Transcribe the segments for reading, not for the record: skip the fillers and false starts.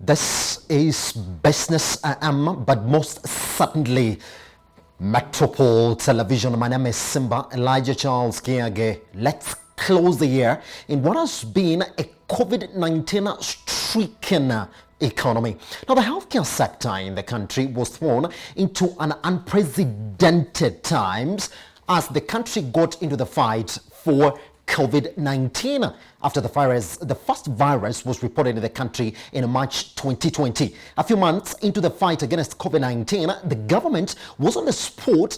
This is Business AM, but most certainly Metropole Television. My name is Simba Elijah Charles Kiage. Let's close the year in what has been a COVID-19 stricken economy. Now, the healthcare sector in the country was thrown into an unprecedented times as the country got into the fight for COVID-19 after the first virus was reported in the country in March 2020. A few months into the fight against COVID-19, the government was on the spot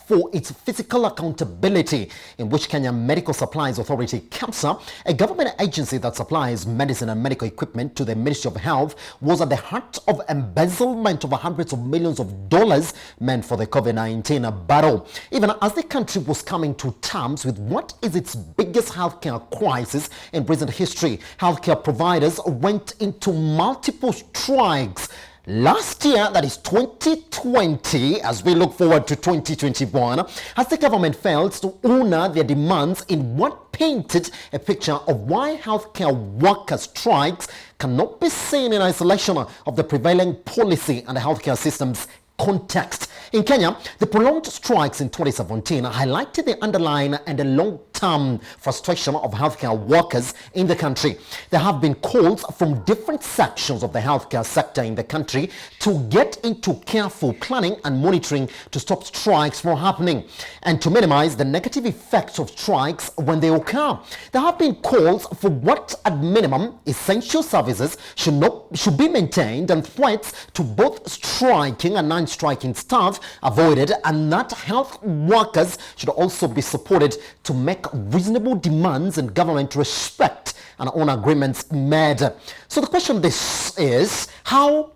for its physical accountability, in which Kenya Medical Supplies Authority, KEMSA, a government agency that supplies medicine and medical equipment to the Ministry of Health, was at the heart of embezzlement of hundreds of millions of dollars meant for the COVID-19 battle. Even as the country was coming to terms with what is its biggest healthcare crisis in recent history, healthcare providers went into multiple strikes. Last year, that is 2020, as we look forward to 2021, has the government failed to honor their demands in what painted a picture of why healthcare worker strikes cannot be seen in isolation of the prevailing policy and the healthcare system's context. In Kenya, the prolonged strikes in 2017 highlighted the underlying and the long-term frustration of healthcare workers in the country. There have been calls from different sections of the healthcare sector in the country to get into careful planning and monitoring to stop strikes from happening and to minimize the negative effects of strikes when they occur. There have been calls for what at minimum essential services should be maintained and threats to both striking and non-striking staff avoided, and that health workers should also be supported to make reasonable demands and government respect and honor agreements made. So the question this is, how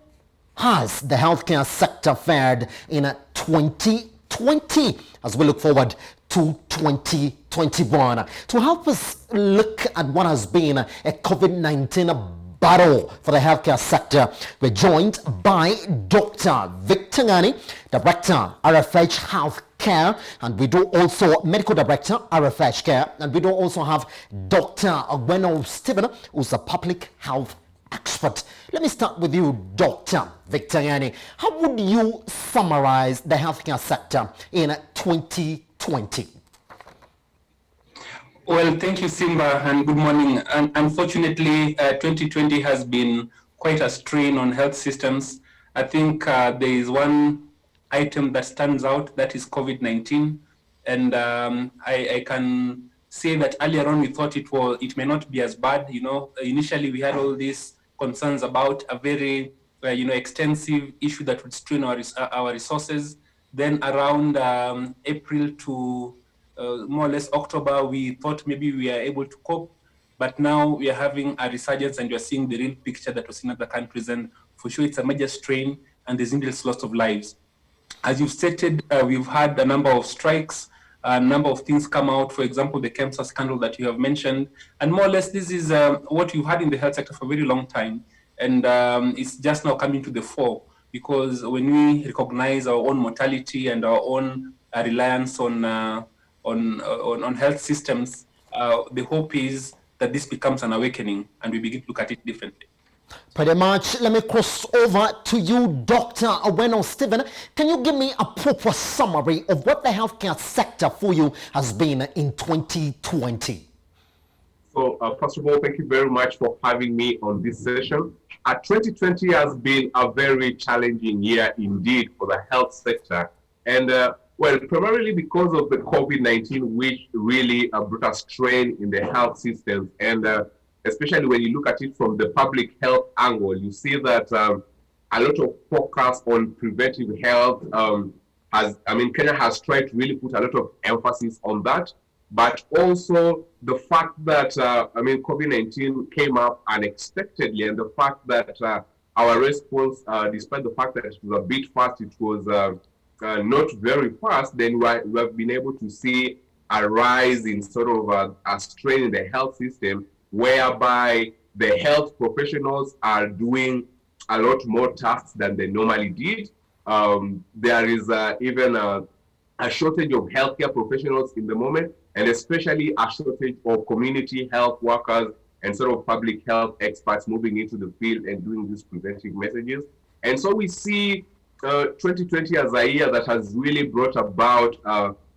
has the healthcare sector fared in 2020 as we look forward to 2021? To help us look at what has been a COVID-19 battle for the healthcare sector, we're joined by Dr. Victor Ngani, Director, RFH Healthcare, and we do also Medical Director, RFH Care, and we do also have Dr. Ogweno Stephen, who's a public health expert. Let me start with you, Dr. Victor Ngani. How would you summarize the healthcare sector in 2020? Well, thank you, Simba, and good morning. And unfortunately, 2020 has been quite a strain on health systems. I think there is one item that stands out, that is COVID-19. And I can say that earlier on we thought it may not be as bad. You know, initially we had all these concerns about a very extensive issue that would strain our resources. Then around April to more or less October, we thought maybe we are able to cope, but now we are having a resurgence and you're seeing the real picture that was in other countries, and for sure it's a major strain and there's needless loss of lives. As you've stated, we've had a number of strikes, a number of things come out, for example, the KEMSA scandal that you have mentioned, and more or less this is what you've had in the health sector for a very long time, and it's just now coming to the fore, because when we recognize our own mortality and our own reliance on health systems, the hope is that this becomes an awakening and we begin to look at it differently. Pretty much. Let me cross over to you, Dr. Ogweno Stephen. Can you give me a proper summary of what the healthcare sector for you has been in 2020? So, first of all, thank you very much for having me on this session. 2020 has been a very challenging year indeed for the health sector. And well, primarily because of the COVID-19, which really brought a strain in the health systems. And especially when you look at it from the public health angle, you see that a lot of focus on preventive health Kenya has tried to really put a lot of emphasis on that. But also the fact that, COVID-19 came up unexpectedly, and the fact that our response, despite the fact that it was a bit fast, it was not very fast, then we have been able to see a rise in sort of a strain in the health system, whereby the health professionals are doing a lot more tasks than they normally did. There is even a shortage of healthcare professionals in the moment, and especially a shortage of community health workers and sort of public health experts moving into the field and doing these preventive messages. And so we see 2020 as a year that has really brought about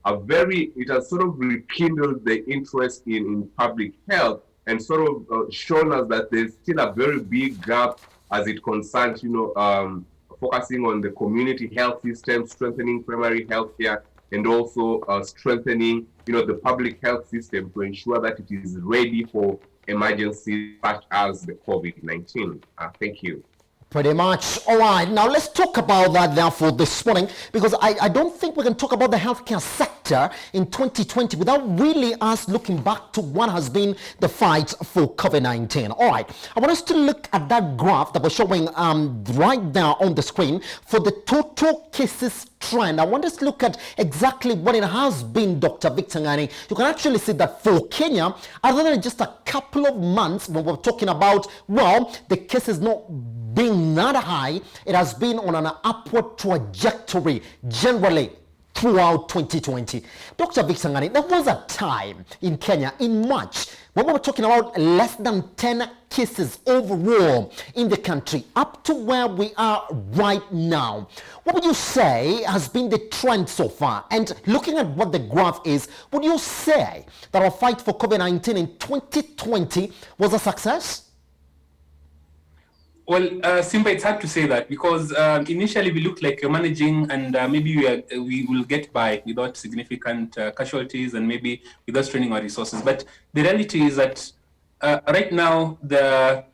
it has sort of rekindled the interest in public health and sort of shown us that there's still a very big gap as it concerns, focusing on the community health system, strengthening primary health care, and also strengthening, the public health system to ensure that it is ready for emergencies such as the COVID-19. Thank you. Pretty much. All right. Now let's talk about that therefore this morning, because I don't think we can talk about the healthcare sector in 2020 without really us looking back to what has been the fight for COVID-19. All right. I want us to look at that graph that we're showing right there on the screen for the total cases trend. I want us to look at exactly what it has been, Dr. Victor Ngani. You can actually see that for Kenya, other than just a couple of months when we're talking about, well, the cases not being not high, it has been on an upward trajectory generally throughout 2020. Dr. Victor Ngani, there was a time in Kenya in March when we were talking about less than 10 cases overall in the country up to where we are right now. What would you say has been the trend so far? And looking at what the graph is, would you say that our fight for COVID-19 in 2020 was a success? Well, Simba, it's hard to say that because initially we looked like we're managing and maybe we will get by without significant casualties and maybe without straining our resources. But the reality is that right now the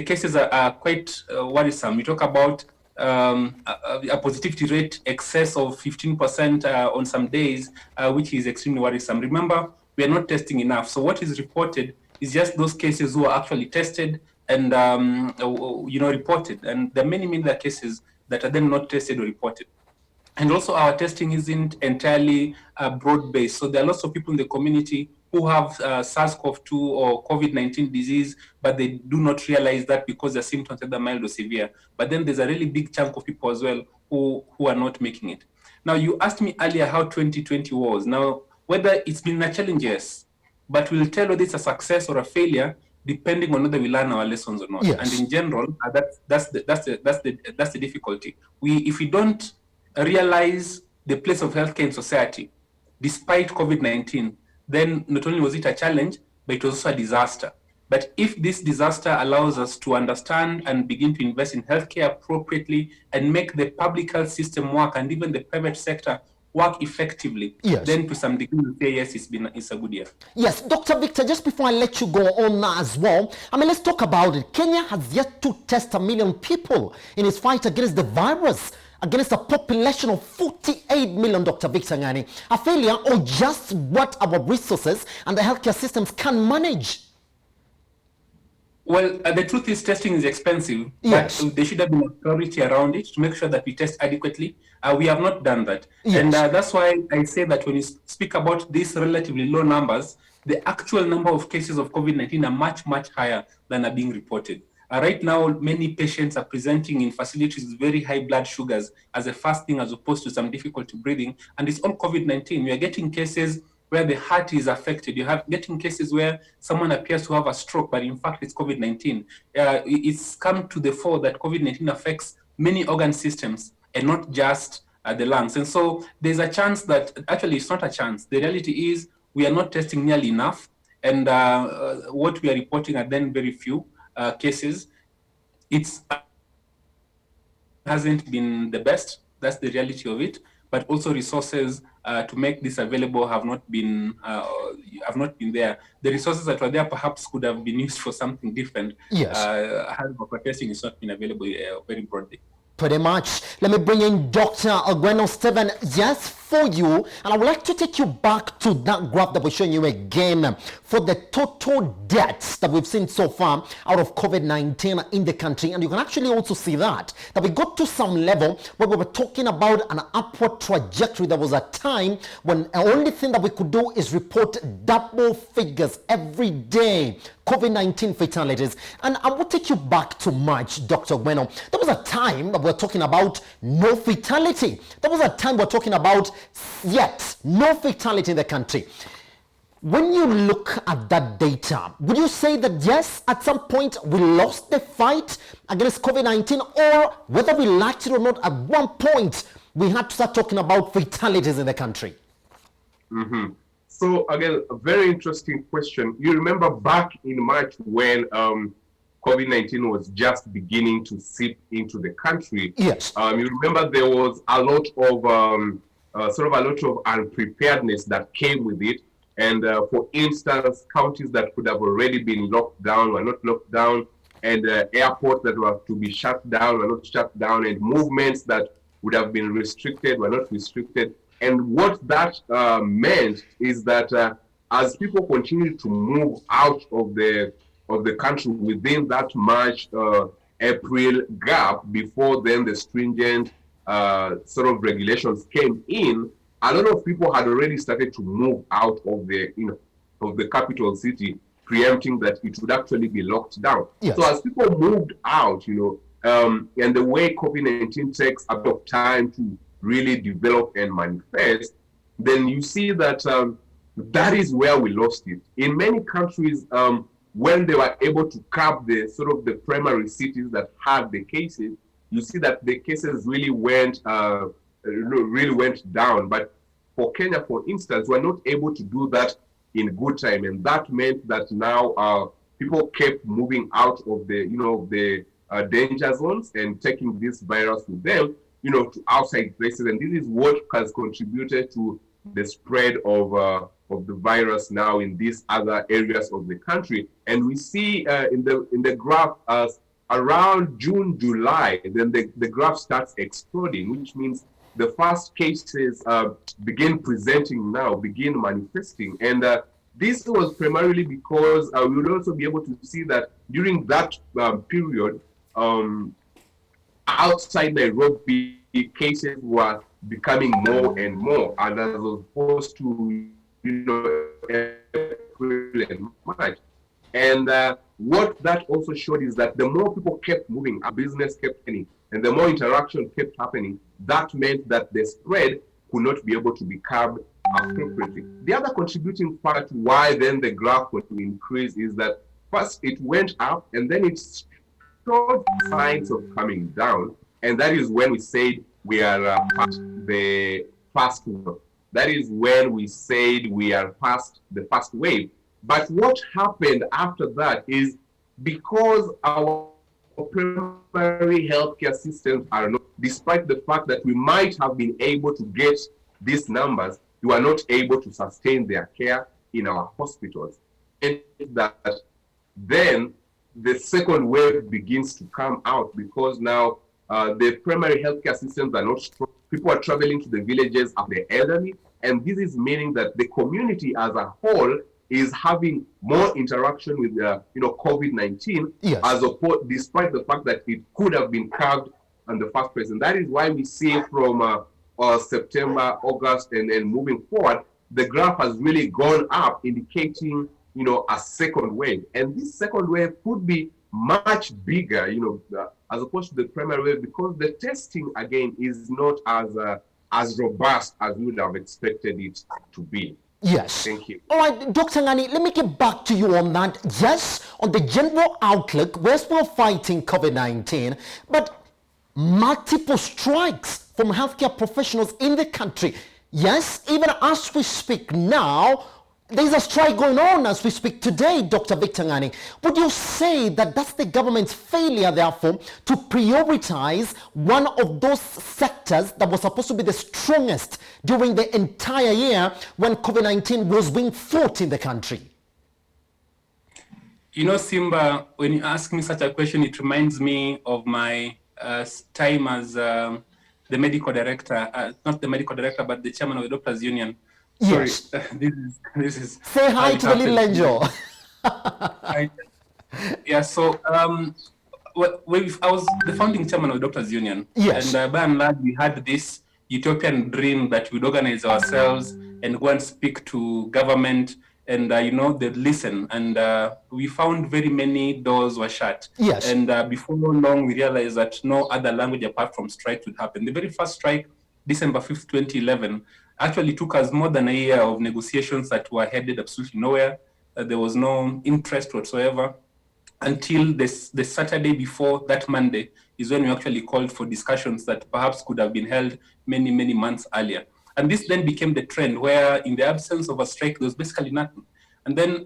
cases are quite worrisome. We talk about a positivity rate excess of 15% on some days, which is extremely worrisome. Remember, we are not testing enough. So what is reported is just those cases who are actually tested and reported, and there are many other cases that are then not tested or reported. And also our testing isn't entirely broad-based, so there are lots of people in the community who have SARS-CoV-2 or COVID-19 disease, but they do not realize that because their symptoms are either mild or severe. But then there's a really big chunk of people as well who are not making it. Now, you asked me earlier how 2020 was. Now, whether it's been a challenge, yes, but we'll tell whether it's a success or a failure depending on whether we learn our lessons or not. Yes. And in general, that's the difficulty. If we don't realize the place of healthcare in society, despite COVID-19, then not only was it a challenge, but it was also a disaster. But if this disaster allows us to understand and begin to invest in healthcare appropriately and make the public health system work and even the private sector work effectively, yes, then to some degree we say yes, it's a good year. Yes, Dr. Victor, just before I let you go on now as well, let's talk about it. Kenya has yet to test 1 million people in its fight against the virus, against a population of 48 million, Dr. Victor Ngani. A failure or just what our resources and the healthcare systems can manage? Well, the truth is testing is expensive, yes, but there should have been a priority around it to make sure that we test adequately. We have not done that. Yes. And that's why I say that when you speak about these relatively low numbers, the actual number of cases of COVID-19 are much higher than are being reported. Right now, many patients are presenting in facilities with very high blood sugars as a first thing, as opposed to some difficulty breathing. And it's all COVID-19. We are getting cases where the heart is affected. You have getting cases where someone appears to have a stroke, but in fact it's COVID-19. It's come to the fore that COVID-19 affects many organ systems and not just the lungs. And so there's a chance that, actually it's not a chance. The reality is we are not testing nearly enough. And what we are reporting are then very few cases. It hasn't been the best. That's the reality of it. But also resources to make this available have not been there. The resources that were there perhaps could have been used for something different. Yes. However, testing has not been available very broadly. Pretty much. Let me bring in Dr. Ogweno Stephen. Yes, for you. And I would like to take you back to that graph that we're showing you again for the total deaths that we've seen so far out of COVID-19 in the country. And you can actually also see that we got to some level where we were talking about an upward trajectory. There was a time when the only thing that we could do is report double figures every day. COVID-19 fatalities. And I will take you back to March, Dr. Ogweno. There was a time that we're talking about no fatality. There was a time we're talking about yet no fatality in the country. When you look at that data, would you say that yes, at some point we lost the fight against COVID-19, or whether we liked it or not, at one point we had to start talking about fatalities in the country? Mm-hmm. So again, a very interesting question. You remember back in March when COVID-19 was just beginning to seep into the country. Yes. You remember there was a lot of sort of a lot of unpreparedness that came with it. And for instance, counties that could have already been locked down were not locked down, and airports that were to be shut down were not shut down, and movements that would have been restricted were not restricted. And what that meant is that as people continued to move out of the country within that March, April gap, before then the stringent sort of regulations came in, a lot of people had already started to move out of the capital city, preempting that it would actually be locked down. Yes. So as people moved out, and the way COVID-19 takes a bit of time to really develop and manifest, then you see that that is where we lost it. In many countries, when they were able to cap the sort of the primary cities that had the cases, you see that the cases really went down. But for Kenya, for instance, we're not able to do that in good time, and that meant that now people kept moving out of the danger zones and taking this virus with them, to outside places, and this is what has contributed to the spread of the virus now in these other areas of the country. And we see in the graph as around June, July, then the graph starts exploding, which means the first cases begin manifesting. And this was primarily because we would also be able to see that during that period, outside Nairobi, cases were becoming more and more, and as opposed to April and March. And what that also showed is that the more people kept moving, our business kept happening, and the more interaction kept happening, that meant that the spread could not be able to be curbed appropriately. The other contributing part why then the graph would increase is that first it went up and then it showed signs of coming down, and that is when we said we are past the first wave. That is when we said we are past the first wave. But what happened after that is, because our primary healthcare systems are not, despite the fact that we might have been able to get these numbers, you are not able to sustain their care in our hospitals. And that then the second wave begins to come out, because now the primary healthcare systems are not strong. People are traveling to the villages of the elderly, and this is meaning that the community as a whole is having more interaction with COVID-19, yes, as opposed, despite the fact that it could have been curbed in the first place. And that is why we see from September, August, and then moving forward, the graph has really gone up, indicating a second wave. And this second wave could be much bigger, as opposed to the primary wave, because the testing again is not as robust as we would have expected it to be. Yes. Thank you. All right, Dr. Ngani, let me get back to you on that. Yes, on the general outlook, we're still fighting COVID-19, but multiple strikes from healthcare professionals in the country. Yes, even as we speak now, there's a strike going on as we speak today, Dr. Victor Ngani. Would you say that that's the government's failure, therefore, to prioritize one of those sectors that was supposed to be the strongest during the entire year when COVID-19 was being fought in the country? Simba, when you ask me such a question, it reminds me of my time as the medical director, not the medical director, but the chairman of the Doctors Union. Yes. Sorry, this is. Say hi to the little angel. Yeah, so I was the founding chairman of the Doctors Union. Yes. And by and large, we had this utopian dream that we'd organize ourselves and go and speak to government, and they'd listen. And we found very many doors were shut. Yes. And before long, we realized that no other language apart from strike would happen. The very first strike December 5th, 2011, actually took us more than a year of negotiations that were headed absolutely nowhere. There was no interest whatsoever until the Saturday before that Monday is when we actually called for discussions that perhaps could have been held many, many months earlier. And this then became the trend where in the absence of a strike, there was basically nothing. And then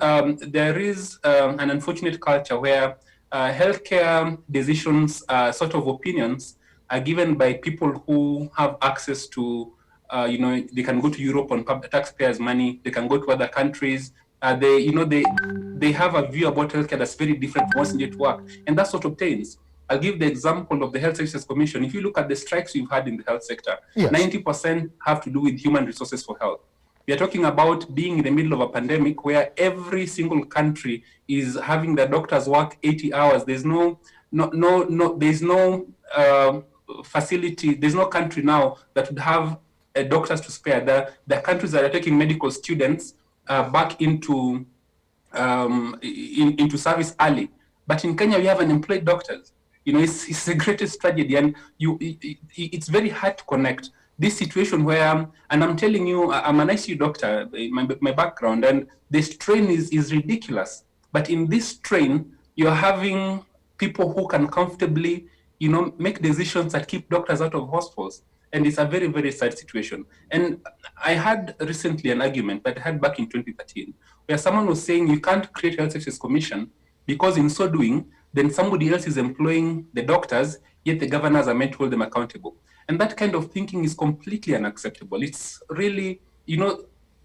there is an unfortunate culture where healthcare decisions, sort of opinions, are given by people who have access to, they can go to Europe on taxpayers' money, they can go to other countries, they have a view about healthcare that's very different from what's needed to work, and that's what obtains. I'll give the example of the Health Services Commission. If you look at the strikes we've had in the health sector, yes, 90% have to do with human resources for health. We are talking about being in the middle of a pandemic where every single country is having their doctors work 80 hours. There's no facility. There's no country now that would have doctors to spare. The countries that are taking medical students back into service early. But in Kenya, we have unemployed doctors. It's the greatest tragedy, and it's very hard to connect this situation where, and I'm telling you, I'm an ICU doctor, my background, and the strain is ridiculous. But in this strain, you're having people who can comfortably, make decisions that keep doctors out of hospitals. And it's a very, very sad situation. And I had recently an argument that I had back in 2013, where someone was saying you can't create a health services commission because in so doing, then somebody else is employing the doctors, yet the governors are meant to hold them accountable. And that kind of thinking is completely unacceptable. It's really,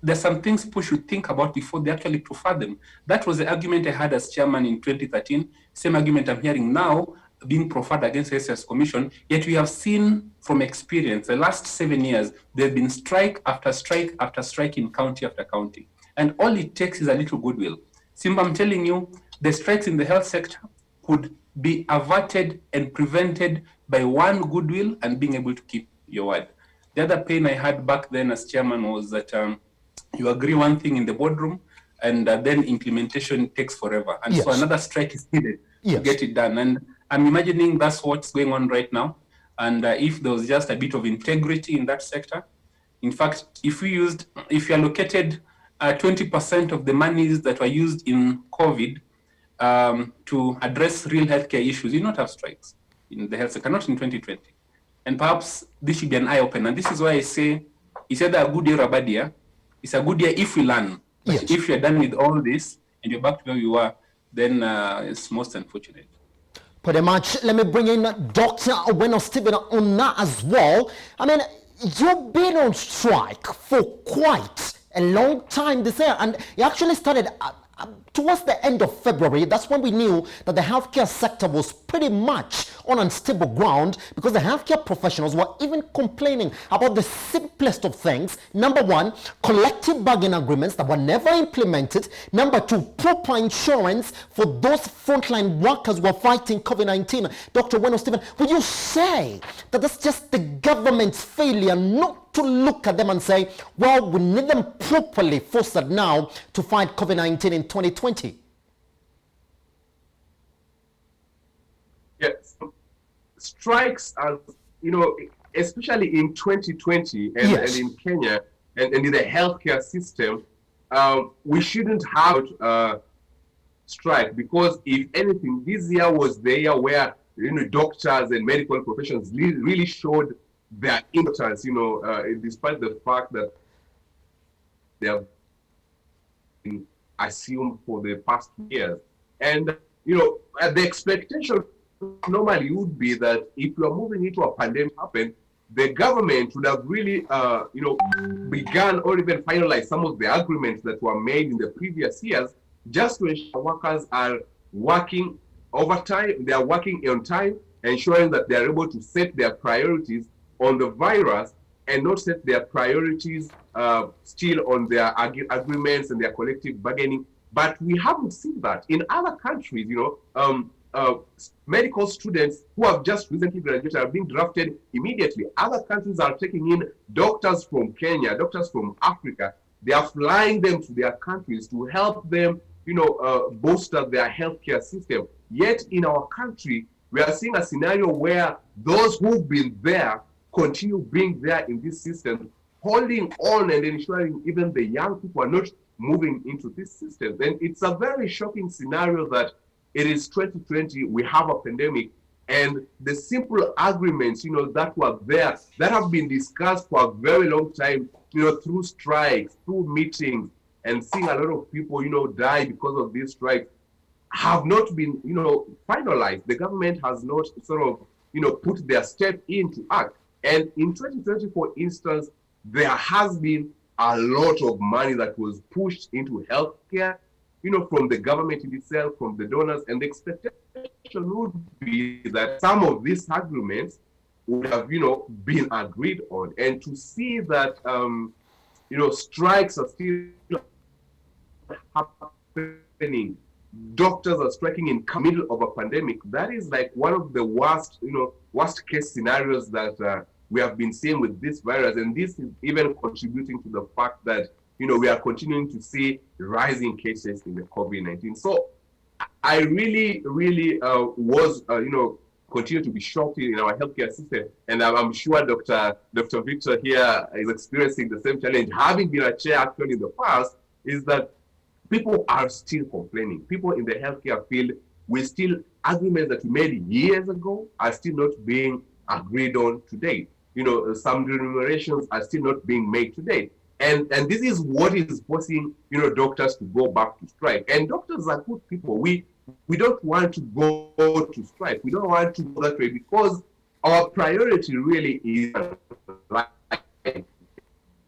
there's some things people should think about before they actually prefer them. That was the argument I had as chairman in 2013, same argument I'm hearing now being proffered against the SS Commission, yet we have seen from experience, the last 7 years, there have been strike after strike after strike in county after county. And all it takes is a little goodwill. Simba, I'm telling you, the strikes in the health sector could be averted and prevented by one goodwill and being able to keep your word. The other pain I had back then as chairman was that you agree one thing in the boardroom and then implementation takes forever. And yes, so another strike is needed to get it done. And I'm imagining that's what's going on right now. And if there was just a bit of integrity in that sector, in fact, if you allocated 20% of the monies that were used in COVID to address real healthcare issues, you not have strikes in the health sector, not in 2020. And perhaps this should be an eye-opener. And this is why I say it's either a good year or a bad year. It's a good year if we learn. But yes, if you're done with all this and you're back to where you were, then it's most unfortunate. Pretty much. Let me bring in Dr. Oweno Stephen on that as well. I mean, you've been on strike for quite a long time this year, and it actually started towards the end of February. That's when we knew that the healthcare sector was pretty much on unstable ground, because the healthcare professionals were even complaining about the simplest of things. Number one, collective bargaining agreements that were never implemented. Number two, proper insurance for those frontline workers who are fighting COVID-19. Dr. Oweno Stephen, would you say that that's just the government's failure not to look at them and say, well, we need them properly fostered now to fight COVID-19 in 2020? Yes. Strikes are, especially in 2020 and, yes, and in Kenya and in the healthcare system, we shouldn't have strike, because if anything, this year was the year where doctors and medical professionals really showed their importance, despite the fact that they have been assumed for the past years. And the expectation normally would be that if you are moving into a pandemic happen, the government would have really, begun or even finalized some of the agreements that were made in the previous years, just to ensure workers are working overtime, they are working on time, ensuring that they are able to set their priorities on the virus and not set their priorities still on their agreements and their collective bargaining. But we haven't seen that in other countries. Medical students who have just recently graduated are being drafted immediately. Other countries are taking in doctors from Kenya, doctors from Africa. They are flying them to their countries to help them, bolster their healthcare system. Yet in our country, we are seeing a scenario where those who've been there continue being there in this system, holding on and ensuring even the young people are not moving into this system. Then it's a very shocking scenario that it is 2020, we have a pandemic, and the simple agreements, that were there, that have been discussed for a very long time, through strikes, through meetings, and seeing a lot of people, die because of these strikes, have not been, finalized. The government has not sort of, put their step in to act. And in 2020, for instance, there has been a lot of money that was pushed into healthcare, from the government in itself, from the donors, and the expectation would be that some of these agreements would have, been agreed on. And to see that, strikes are still happening, doctors are striking in the middle of a pandemic, that is like one of the worst case scenarios that we have been seeing with this virus. And this is even contributing to the fact that, we are continuing to see rising cases in the COVID-19. So I really, was, continue to be shocked in our healthcare system. And I'm sure Dr. Victor here is experiencing the same challenge. Having been a chair actually in the past, is that people are still complaining. People in the healthcare field, agreements that we made years ago are still not being agreed on today. Some remunerations are still not being made today. And this is what is forcing, doctors to go back to strike. And doctors are good people. We don't want to go to strike. We don't want to go that way because our priority really is life.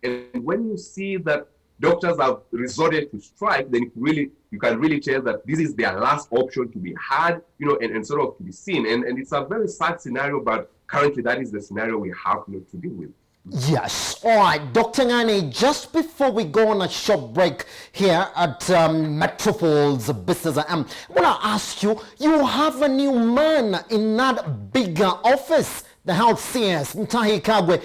And when you see that doctors have resorted to strike, then you can really tell that this is their last option to be had, and sort of to be seen. And it's a very sad scenario, but currently that is the scenario we have to deal with. Yes. All right, Dr. Ngani, just before we go on a short break here at Metropole's Business I want to ask you, you have a new man in that bigger office, the health CS, Mutahi Kagwe.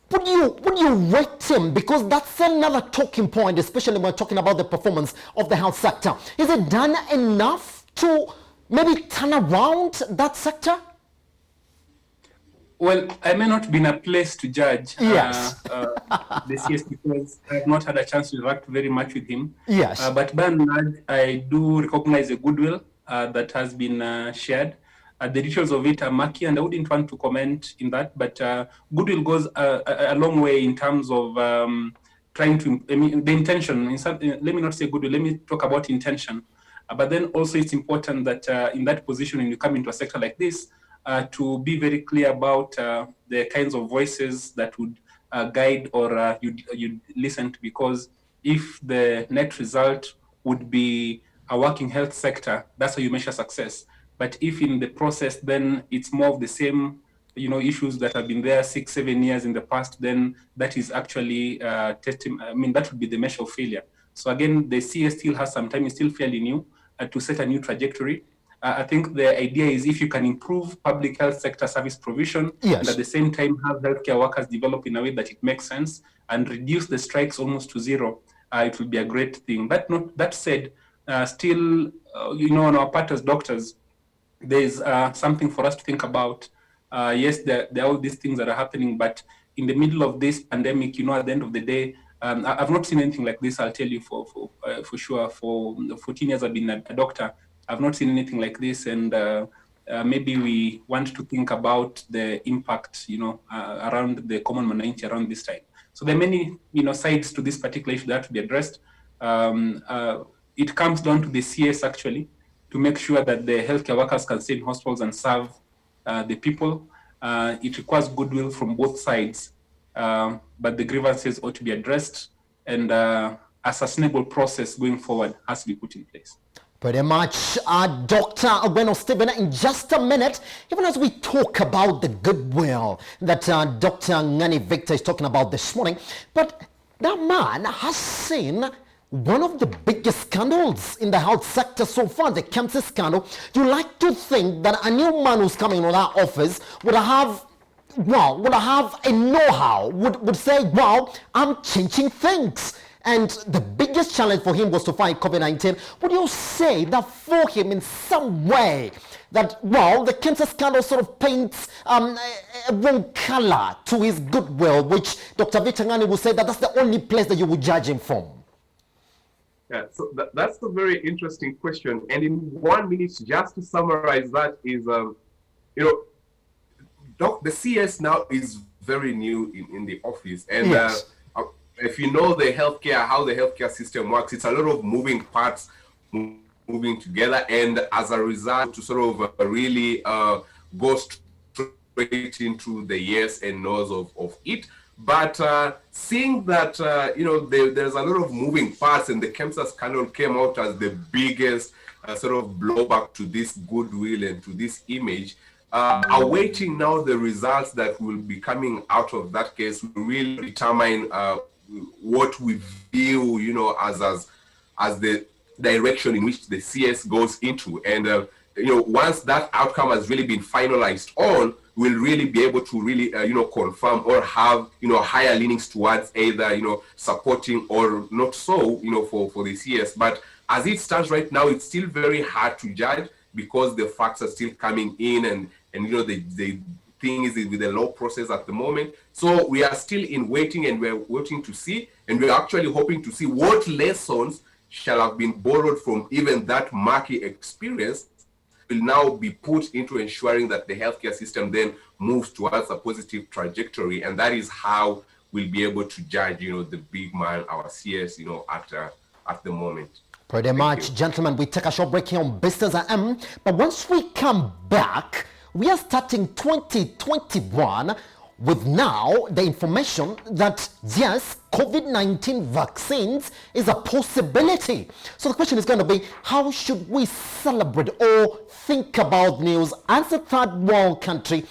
Would you rate him? Because that's another talking point, especially when we're talking about the performance of the health sector. Is it done enough to maybe turn around that sector? Well, I may not be in a place to judge yes. The CS because I have not had a chance to interact very much with him. Yes. But by and large, I do recognize the goodwill that has been shared. The details of it are murky, and I wouldn't want to comment in that. But goodwill goes a long way in terms of trying to, the intention. Let me not say goodwill, let me talk about intention. But then also it's important that in that position, when you come into a sector like this, to be very clear about the kinds of voices that would guide or you'd listen to, because if the net result would be a working health sector, that's how you measure success. But if in the process, then it's more of the same, issues that have been there 6-7 years in the past, then that is actually that would be the measure of failure. So again, the CS still has some time, it's still fairly new to set a new trajectory. I think the idea is if you can improve public health sector service provision, yes, and at the same time have healthcare workers develop in a way that it makes sense and reduce the strikes almost to zero, it will be a great thing. That said, still, on our part as doctors, there's something for us to think about. Yes, there are all these things that are happening, but in the middle of this pandemic, at the end of the day, I've not seen anything like this, I'll tell you for sure. For 14 years I've been a doctor. I've not seen anything like this, and maybe we want to think about the impact, around the common humanity around this time. So there are many, sides to this particular issue that have to be addressed. It comes down to the CS actually, to make sure that the healthcare workers can stay in hospitals and serve the people. It requires goodwill from both sides, but the grievances ought to be addressed, and a sustainable process going forward has to be put in place. Pretty much, Dr. Ogweno Stephen, in just a minute, even as we talk about the goodwill that Dr. Ngani Victor is talking about this morning, but that man has seen one of the biggest scandals in the health sector so far, the cancer scandal. You like to think that a new man who's coming into that office would have a know-how, would say, well, I'm changing things. And the biggest challenge for him was to fight COVID-19. Would you say that for him in some way, that, well, the cancer scandal sort of paints a wrong color to his goodwill, which Dr. Vitangani will say that that's the only place that you would judge him from? Yeah, so that's a very interesting question. And in 1 minute, just to summarize that is, the CS now is very new in the office. And yes. If you know the healthcare, how the healthcare system works, it's a lot of moving parts moving together. And as a result, to sort of really go straight into the yes and no's of it. But seeing that, there's a lot of moving parts, and the cancer scandal came out as the biggest sort of blowback to this goodwill and to this image, awaiting now the results that will be coming out of that case will really determine what we view, as the direction in which the CS goes into. And, once that outcome has really been finalized on, we'll really be able to really, confirm or have, higher leanings towards either, supporting or not so, for the CS. But as it stands right now, it's still very hard to judge because the facts are still coming in, and the thing is with the law process at the moment. So we are still in waiting, and we're waiting to see, and we're actually hoping to see what lessons shall have been borrowed from even that murky experience will now be put into ensuring that the healthcare system then moves towards a positive trajectory. And that is how we'll be able to judge, the big man, our CS, at the moment. Pretty much, gentlemen, we take a short break here on Business AM. But once we come back, we are starting 2021 with now the information that, yes, COVID-19 vaccines is a possibility. So the question is going to be, how should we celebrate or think about news as a third world country?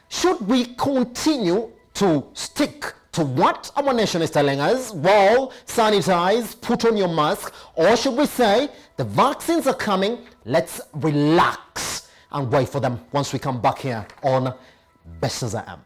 Should we continue to stick to what our nation is telling us? Well, sanitize, put on your mask. Or should we say, the vaccines are coming, let's relax and wait for them once we come back here on Business AM.